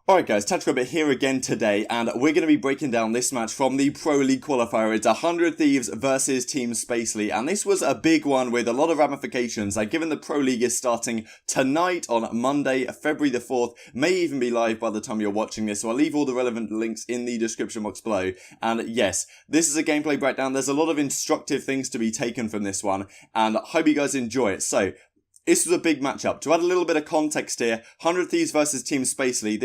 Alright guys, TacticalRabbit here again today, and we're going to be breaking down this match from the Pro League Qualifier. It's 100 Thieves versus Team Spacely, and this was a big one with a lot of ramifications. Like, given the Pro League is starting tonight on Monday, February the 4th, may even be live by the time you're watching this, so I'll leave all the relevant links in the description box below. And yes, this is a gameplay breakdown. There's a lot of instructive things to be taken from this one, and I hope you guys enjoy it. So, this was a big matchup. To add a little bit of context here, 100 Thieves versus Team Spacely,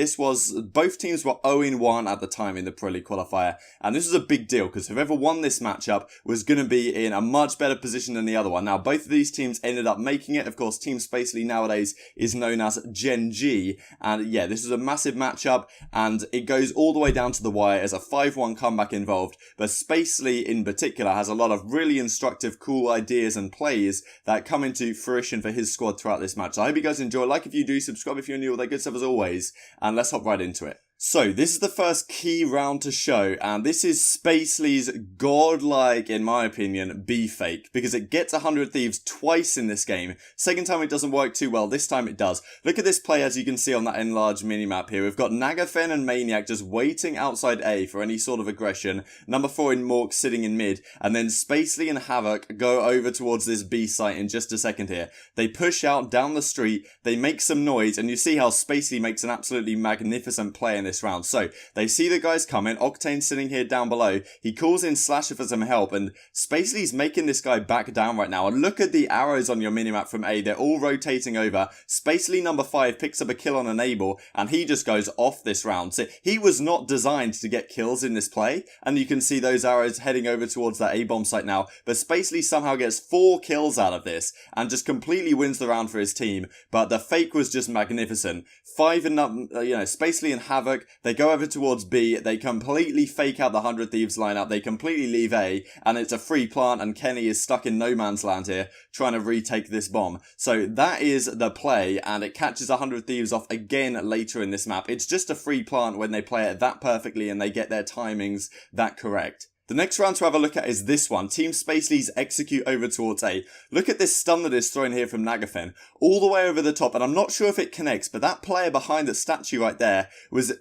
both teams were 0-1 at the time in the Pro League Qualifier, and this was a big deal, because whoever won this matchup was going to be in a much better position than the other one. Now, both of these teams ended up making it. Of course, Team Spacely nowadays is known as GenG, and yeah, this is a massive matchup, and it goes all the way down to the wire as a 5-1 comeback involved, but Spacely in particular has a lot of really instructive, cool ideas and plays that come into fruition for his squad throughout this match. So I hope you guys enjoy. Like if you do, subscribe if you're new, all that good stuff as always, and let's hop right into it. So, this is the first key round to show, and this is Spacely's godlike, in my opinion, B fake, because it gets 100 Thieves twice in this game. Second time it doesn't work too well, this time it does. Look at this play as you can see on that enlarged minimap here. We've got Nagafen and Maniac just waiting outside A for any sort of aggression. Number 4 in Mork sitting in mid, and then Spacely and Havoc go over towards this B site in just a second here. They push out down the street, they make some noise, and you see how Spacely makes an absolutely magnificent play in this round. So they see the guys coming. Octane sitting here down below. He calls in Slasher for some help, and Spacely's making this guy back down right now. And look at the arrows on your minimap from A. They're all rotating over. Spacely number 5 picks up a kill on Enable, and he just goes off this round. So he was not designed to get kills in this play, and you can see those arrows heading over towards that A-bomb site now. But Spacely somehow gets 4 kills out of this and just completely wins the round for his team. But the fake was just magnificent. 5 and Spacely and Havoc, they go over towards B, they completely fake out the 100 Thieves lineup, they completely leave A, and it's a free plant, and Kenny is stuck in no man's land here, trying to retake this bomb. So that is the play, and it catches 100 Thieves off again later in this map. It's just a free plant when they play it that perfectly and they get their timings that correct. The next round to have a look at is this one. Team Spacely's execute over towards A. Look at this stun that is thrown here from Nagafen. All the way over the top, and I'm not sure if it connects, but that player behind the statue right there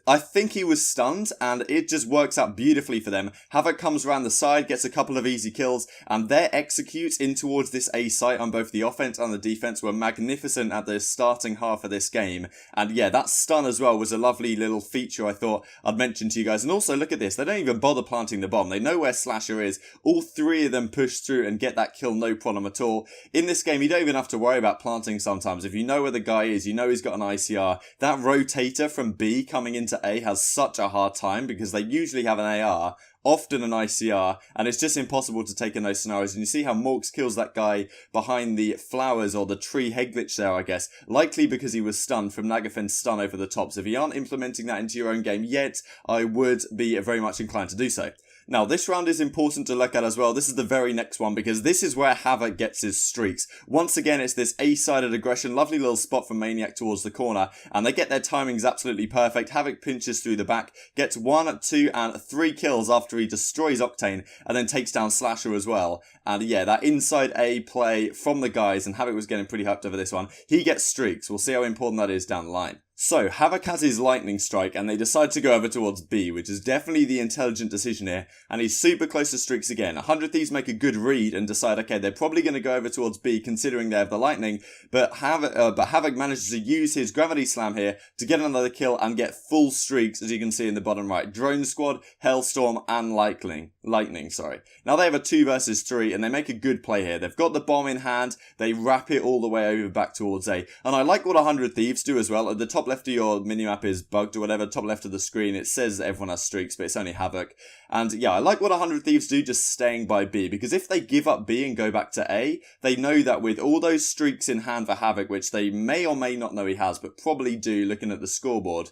I think he was stunned, and it just works out beautifully for them. Havoc comes around the side, gets a couple of easy kills, and their executes in towards this A site on both the offense and the defense were magnificent at the starting half of this game. And yeah, that stun as well was a lovely little feature I thought I'd mention to you guys. And also, look at this. They don't even bother planting the bomb. They know where Slasher is. All 3 of them push through and get that kill no problem at all. In this game, you don't even have to worry about planting sometimes. If you know where the guy is, you know he's got an ICR. That rotator from B coming into A has such a hard time because they usually have an AR, often an ICR, and it's just impossible to take in those scenarios. And you see how Morks kills that guy behind the flowers or the tree head glitch there, I guess, likely because he was stunned from Nagafen's stun over the top. So if you aren't implementing that into your own game yet, I would be very much inclined to do so. Now, this round is important to look at as well. This is the very next one, because this is where Havoc gets his streaks. Once again, it's this A-sided aggression, lovely little spot from Maniac towards the corner, and they get their timings absolutely perfect. Havoc pinches through the back, gets 1, 2, and 3 kills after he destroys Octane, and then takes down Slasher as well. And yeah, that inside A play from the guys, and Havoc was getting pretty hyped over this one. He gets streaks. We'll see how important that is down the line. So, Havoc has his lightning strike, and they decide to go over towards B, which is definitely the intelligent decision here, and he's super close to streaks again. 100 Thieves make a good read and decide, okay, they're probably going to go over towards B, considering they have the lightning, but Havoc manages to use his gravity slam here to get another kill and get full streaks, as you can see in the bottom right. Drone Squad, Hellstorm, and Lightning. Now they have a 2 versus 3, and they make a good play here. They've got the bomb in hand, they wrap it all the way over back towards A, and I like what 100 Thieves do as well. At the top left of your minimap is bugged or whatever, top left of the screen, it says that everyone has streaks, but it's only Havoc. And yeah, I like what 100 Thieves do, just staying by B, because if they give up B and go back to A, they know that with all those streaks in hand for Havoc, which they may or may not know he has, but probably do looking at the scoreboard,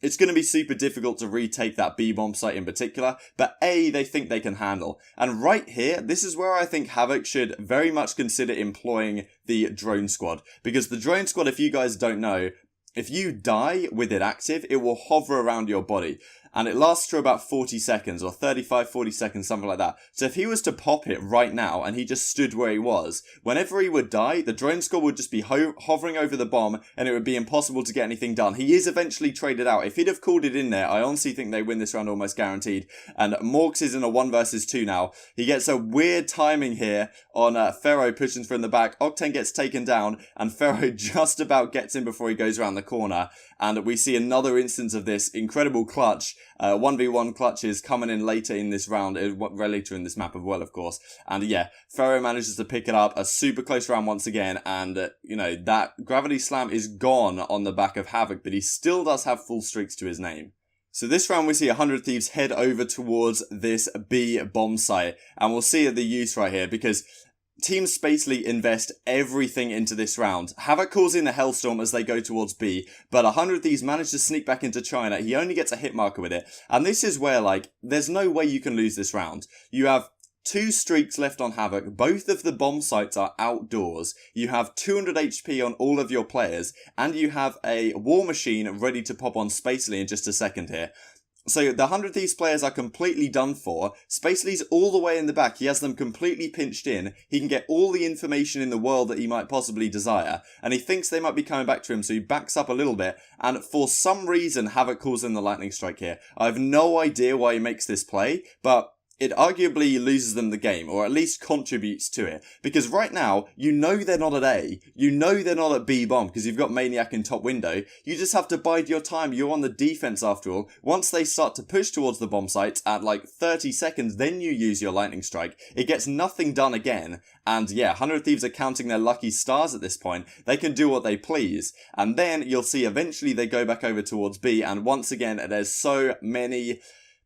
it's going to be super difficult to retake that B-bomb site in particular, but A, they think they can handle. And right here, this is where I think Havoc should very much consider employing the Drone Squad, because the Drone Squad, if you guys don't know, if you die with it active, it will hover around your body. and it lasts for about 40 seconds, or 35, 40 seconds, something like that. So if he was to pop it right now, and he just stood where he was, whenever he would die, the drone squad would just be hovering over the bomb, and it would be impossible to get anything done. He is eventually traded out. If he'd have called it in there, I honestly think they win this round almost guaranteed. And Morks is in a 1 versus 2 now. He gets a weird timing here on Pharaoh pushing through in the back. Octane gets taken down, and Pharaoh just about gets in before he goes around the corner. And we see another instance of this incredible clutch. 1v1 clutches coming in later in this round, later in this map as well, of course. And yeah, Pharaoh manages to pick it up. A super close round once again. And, you know, that gravity slam is gone on the back of Havoc, but he still does have full streaks to his name. So this round we see 100 Thieves head over towards this B bomb site. And we'll see the use right here, because Team Spacely invest everything into this round. Havoc calls in a Hellstorm as they go towards B, but 100 Thieves manage to sneak back into China. He only gets a hit marker with it. And this is where, like, there's no way you can lose this round. You have 2 streaks left on Havoc. Both of the bomb sites are outdoors. You have 200 HP on all of your players, and you have a War Machine ready to pop on Spacely in just a second here. So the 100 Thieves players are completely done for. Spacely's all the way in the back. He has them completely pinched in. He can get all the information in the world that he might possibly desire. And he thinks they might be coming back to him, so he backs up a little bit. And for some reason, Havoc calls in the lightning strike here. I have no idea why he makes this play, but it arguably loses them the game, or at least contributes to it. Because right now, you know they're not at A. You know they're not at B bomb, because you've got Maniac in top window. You just have to bide your time. You're on the defense after all. Once they start to push towards the bomb sites at like 30 seconds, then you use your lightning strike. It gets nothing done again. And yeah, 100 Thieves are counting their lucky stars at this point. They can do what they please. And then you'll see eventually they go back over towards B. And once again, there's so many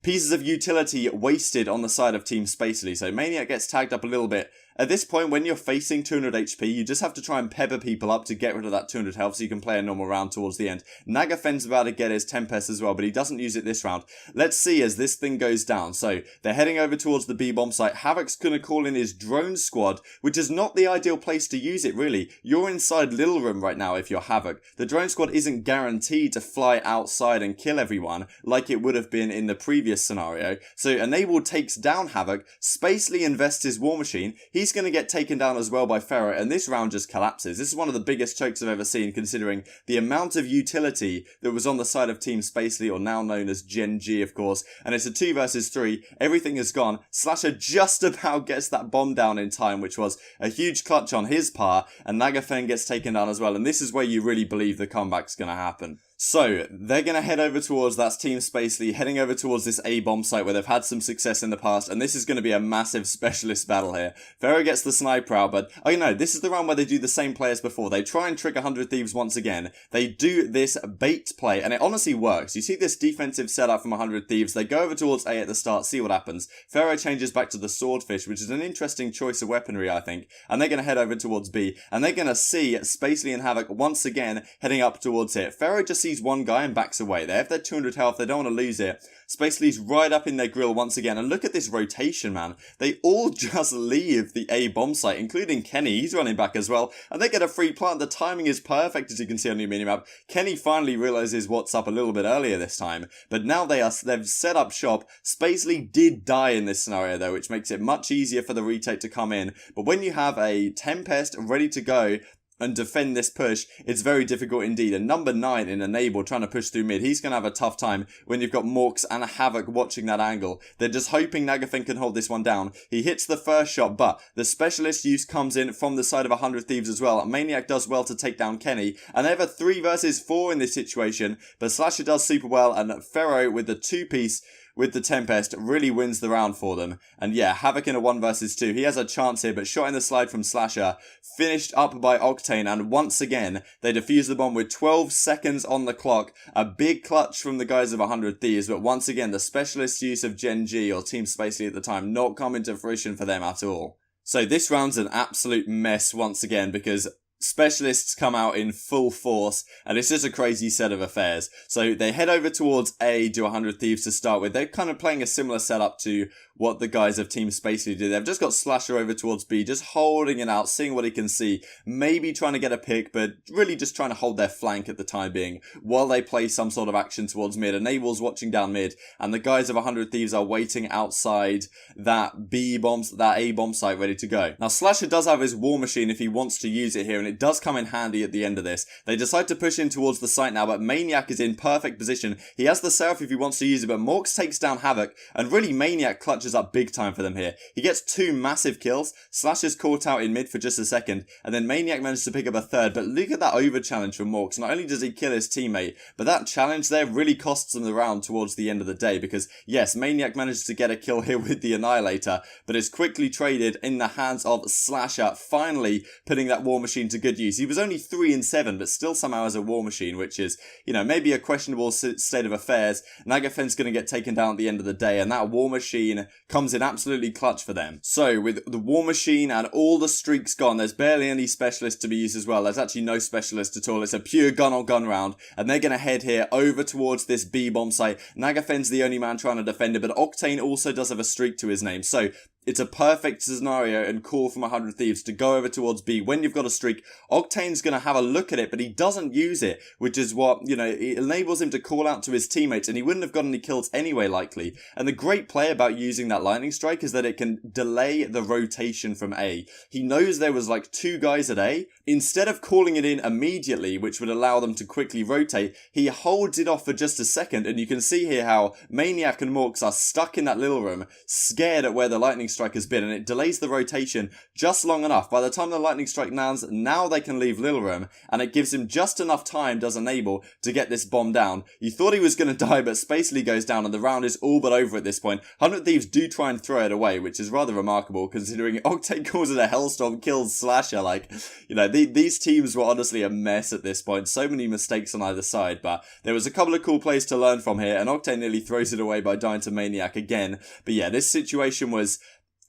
pieces of utility wasted on the side of Team Spacely. So Maniac gets tagged up a little bit. At this point, when you're facing 200 HP, you just have to try and pepper people up to get rid of that 200 health so you can play a normal round towards the end. Nagafen's about to get his Tempest as well, but he doesn't use it this round. Let's see as this thing goes down. So they're heading over towards the B-bomb site. Havoc's going to call in his drone squad, which is not the ideal place to use it, really. You're inside Little Room right now if you're Havoc. The drone squad isn't guaranteed to fly outside and kill everyone like it would have been in the previous scenario. So Enable takes down Havoc. Spacely invests his War Machine. He's going to get taken down as well by Pharaoh, and this round just collapses. This is one of the biggest chokes I've ever seen, considering the amount of utility that was on the side of Team Spacely, or now known as GenG, of course, and it's a 2 versus 3. Everything is gone. Slasher just about gets that bomb down in time, which was a huge clutch on his part, and Nagafen gets taken down as well, and this is where you really believe the comeback's going to happen. So, they're going to head over towards, that's Team Spacely, heading over towards this A-bomb site where they've had some success in the past, and this is going to be a massive specialist battle here. Pharaoh gets the sniper out, but, oh no, this is the round where they do the same play as before. They try and trick 100 Thieves once again. They do this bait play, and it honestly works. You see this defensive setup from 100 Thieves. They go over towards A at the start, see what happens. Pharaoh changes back to the Swordfish, which is an interesting choice of weaponry, I think, and they're going to head over towards B, and they're going to see Spacely and Havoc once again heading up towards it. Pharaoh just sees one guy and backs away. They have their 200 health, they don't want to lose it. Spacely's right up in their grill once again, and look at this rotation, man. They all just leave the A bomb site, including Kenny. He's running back as well, and they get a free plant. The timing is perfect, as you can see on the minimap. Kenny finally realizes what's up a little bit earlier this time, but now they've set up shop. Spacely did die in this scenario though, which makes it much easier for the retake to come in, but when you have a Tempest ready to go and defend this push, it's very difficult indeed. And number 9 in Enable trying to push through mid, he's going to have a tough time when you've got Morks and Havoc watching that angle. They're just hoping Nagafen can hold this one down. He hits the first shot, but the specialist use comes in from the side of 100 Thieves as well. Maniac does well to take down Kenny, and they have a 3 versus 4 in this situation, but Slasher does super well, and Pharaoh with the 2-piece with the Tempest really wins the round for them. And yeah, Havoc in a 1 versus 2. He has a chance here, but shot in the slide from Slasher, finished up by Octane, and once again, they defuse the bomb with 12 seconds on the clock. A big clutch from the guys of 100 Thieves, but once again, the specialist use of GenG, or Team Spacely at the time, not coming to fruition for them at all. So this round's an absolute mess once again, because Specialists come out in full force, and it's just a crazy set of affairs. So they head over towards A, do 100 Thieves to start with. They're kind of playing a similar setup to what the guys of Team Spacely did. They've just got Slasher over towards B, just holding it out, seeing what he can see, maybe trying to get a pick, but really just trying to hold their flank at the time being, while they play some sort of action towards mid. Enable's watching down mid, and the guys of 100 Thieves are waiting outside that A bomb site ready to go. Now Slasher does have his War Machine if he wants to use it here, and it does come in handy at the end of this. They decide to push in towards the site now, but Maniac is in perfect position. He has the Seraph if he wants to use it, but Morks takes down Havoc, and really Maniac clutches up big time for them here. He gets 2 massive kills. Slasher's caught out in mid for just a second, and then Maniac manages to pick up a third, but look at that over challenge from Morks. Not only does he kill his teammate, but that challenge there really costs him the round towards the end of the day, because yes, Maniac manages to get a kill here with the Annihilator, but is quickly traded in the hands of Slasher, finally putting that War Machine to good use. He was only 3 and 7, but still somehow has a War Machine, which is, you know, maybe a questionable state of affairs. Nagafen's going to get taken down at the end of the day, and that War Machine comes in absolutely clutch for them. So with the War Machine and all the streaks gone, there's barely any specialists to be used as well. There's actually no specialist at all. It's a pure gun on gun round, and they're going to head here over towards this B bomb site. Nagafen's the only man trying to defend it, but Octane also does have a streak to his name. So it's a perfect scenario and call from 100 Thieves to go over towards B when you've got a streak. Octane's going to have a look at it, but he doesn't use it, which is what, you know, it enables him to call out to his teammates, and he wouldn't have got any kills anyway, likely. And the great play about using that lightning strike is that it can delay the rotation from A. He knows there was like 2 guys at A. Instead of calling it in immediately, which would allow them to quickly rotate, he holds it off for just a second, and you can see here how Maniac and Morks are stuck in that little room, scared at where the lightning strike has been, and it delays the rotation just long enough. By the time the lightning strike lands, now they can leave little room, and it gives him just enough time, does Enable, to get this bomb down. You thought he was going to die, but Spacely goes down, and the round is all but over at this point. 100 Thieves do try and throw it away, which is rather remarkable, considering Octane calls it a Hellstorm, kills Slasher. Like, you know, these teams were honestly a mess at this point. So many mistakes on either side, but there was a couple of cool plays to learn from here, and Octane nearly throws it away by dying to Maniac again. But yeah, this situation was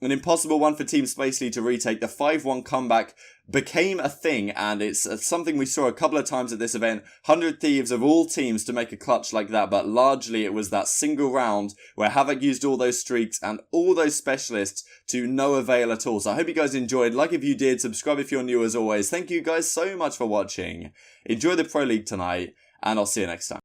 an impossible one for Team Spacely to retake. The 5-1 comeback became a thing, and it's something we saw a couple of times at this event. 100 Thieves of all teams to make a clutch like that, but largely it was that single round where Havoc used all those streaks and all those specialists to no avail at all. So I hope you guys enjoyed. Like if you did, subscribe if you're new as always. Thank you guys so much for watching. Enjoy the Pro League tonight, and I'll see you next time.